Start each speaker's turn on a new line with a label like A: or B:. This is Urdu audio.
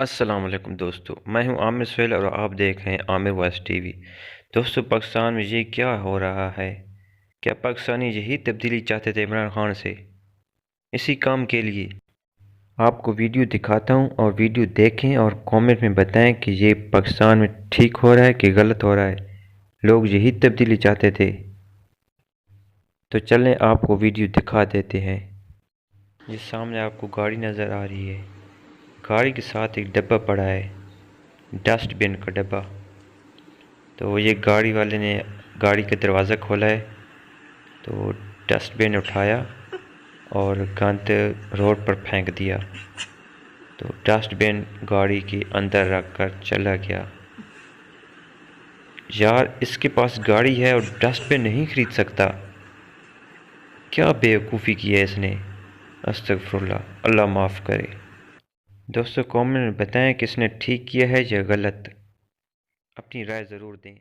A: السلام علیکم دوستو، میں ہوں عامر سہیل اور آپ دیکھ رہے ہیں عامر وائس ٹی وی۔ دوستو، پاکستان میں یہ کیا ہو رہا ہے؟ کیا پاکستانی یہی تبدیلی چاہتے تھے عمران خان سے؟ اسی کام کے لیے آپ کو ویڈیو دکھاتا ہوں اور ویڈیو دیکھیں اور کامنٹ میں بتائیں کہ یہ پاکستان میں ٹھیک ہو رہا ہے کہ غلط ہو رہا ہے۔ لوگ یہی تبدیلی چاہتے تھے تو چلیں آپ کو ویڈیو دکھا دیتے ہیں۔ یہ سامنے آپ کو گاڑی نظر آ رہی ہے، گاڑی کے ساتھ ایک ڈبہ پڑا ہے، ڈسٹ بن کا ڈبہ۔ تو یہ گاڑی والے نے گاڑی کا دروازہ کھولا ہے تو ڈسٹ بن اٹھایا اور گند روڈ پر پھینک دیا، تو ڈسٹ بن گاڑی کے اندر رکھ کر چلا گیا۔ یار، اس کے پاس گاڑی ہے اور ڈسٹ بن نہیں خرید سکتا؟ کیا بیوقوفی کی ہے اس نے! استغفر اللہ، اللہ معاف کرے۔ دوستو، کامنٹ میں بتائیں کہ اس نے ٹھیک کیا ہے یا غلط، اپنی رائے ضرور دیں۔